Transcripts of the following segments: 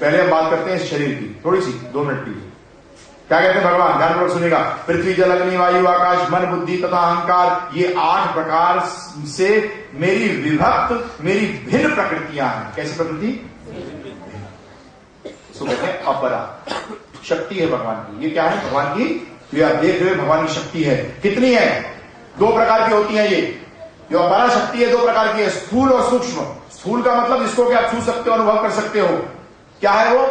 पहले हम बात करते हैं इस शरीर की, थोड़ी सी 2 मिनट की। क्या कहते हैं भगवान, ध्यानपूर्वक सुनिएगा। पृथ्वी जल अग्नि वायु आकाश मन बुद्धि तथा अहंकार, ये 8 प्रकार से मेरी विभक्त, मेरी भिन्न प्रकृतियां हैं। कैसी प्रकृति? इसको कहते हैं अपरा शक्ति है भगवान की। ये क्या है भगवान की? ये आप देख रहे हो भगवान की शक्ति है। कितनी है? 2 प्रकार की होती है ये जो अपरा शक्ति है, 2 प्रकार की है, स्थूल और सूक्ष्म। स्थूल का मतलब जिसको कि आप छू सकते हो, अनुभव कर सकते हो। क्या है वो?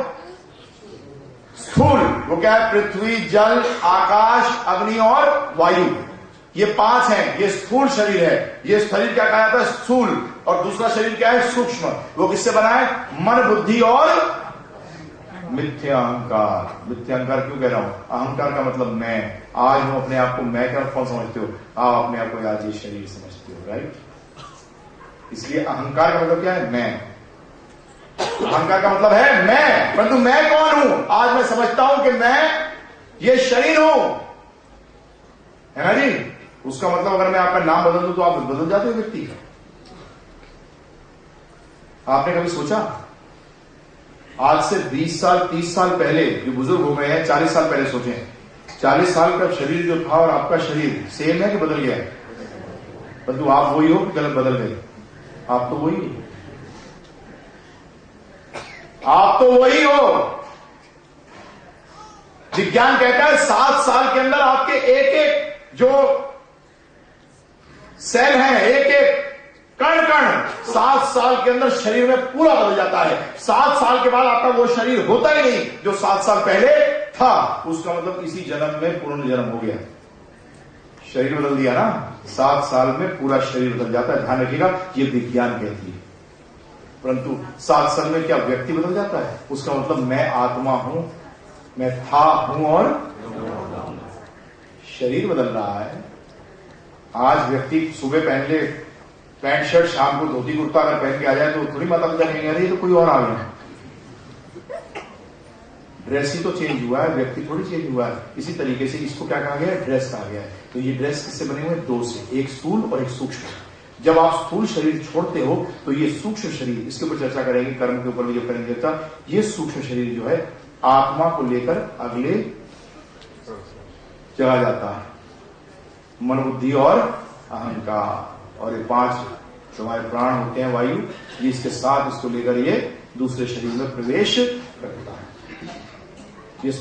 स्थूल। वो क्या है? पृथ्वी जल आकाश अग्नि और वायु, ये 5 हैं। ये स्थूल शरीर है। ये शरीर क्या कहा जाता है? स्थूल। और दूसरा शरीर क्या है? सूक्ष्म। वो किससे बना है? मन बुद्धि और मिथ्या अहंकार। मिथ्या अहंकार क्यों कह रहा हूं? अहंकार का मतलब मैं। आज हम अपने आप को मैं क्या कौन समझते हो? आप अपने आप को आज ये शरीर समझते हो, राइट? इसलिए अहंकार का मतलब क्या है? मैं। अहंकार का मतलब है मैं, परंतु मैं कौन हूं? आज मैं समझता हूं कि मैं ये शरीर हूं, है ना जी? उसका मतलब अगर मैं आपका नाम बदल दूं तो आप बदल जाते हो व्यक्ति। आपने कभी सोचा आज से 20 साल 30 साल पहले जो बुजुर्ग हो गए हैं, 40 साल पहले सोचें, 40 साल का शरीर जो था और आपका शरीर सेम है कि बदल गया है? परंतु आप वही हो कि गलत बदल गए? आप तो वही हो। आप तो वही हो। विज्ञान कहता है 7 साल के अंदर आपके एक एक जो सेल हैं, एक एक कण कण 7 साल के अंदर शरीर में पूरा बदल जाता है। 7 साल के बाद आपका वो शरीर होता ही नहीं जो 7 साल पहले था। उसका मतलब इसी जन्म में पुनर्जन्म हो गया, शरीर बदल दिया ना। 7 साल में पूरा शरीर बदल जाता है, ध्यान रखिएगा, ये विज्ञान कहती है। परंतु 7 साल में क्या व्यक्ति बदल जाता है? उसका मतलब मैं आत्मा हूं, मैं था हूं और शरीर बदल रहा है। आज व्यक्ति सुबह पहन ले पैंट शर्ट, शाम को धोती कुर्ता अगर पहन के आ जाए तो थोड़ी माता पिता कहेंगे अरे तो कोई और आ गया। ड्रेस ही तो चेंज हुआ है, व्यक्ति थोड़ी चेंज हुआ है। इसी तरीके से इसको क्या कहा गया है? ड्रेस कहा गया है। तो ये ड्रेस किससे बने हुए? 2 से, एक स्थूल और एक सूक्ष्म। जब आप स्थूल शरीर छोड़ते हो तो ये सूक्ष्म शरीर, इसके ऊपर चर्चा करेंगे, कर्म के ऊपर भी जो करेंगे चर्चा, ये सूक्ष्म शरीर जो है आत्मा को लेकर अगले चला जाता है, मन बुद्धि और अहंकार। और ये 5 जो हमारे प्राण होते हैं वायु, ये इसके साथ इसको लेकर ये दूसरे शरीर में प्रवेश करता है। ये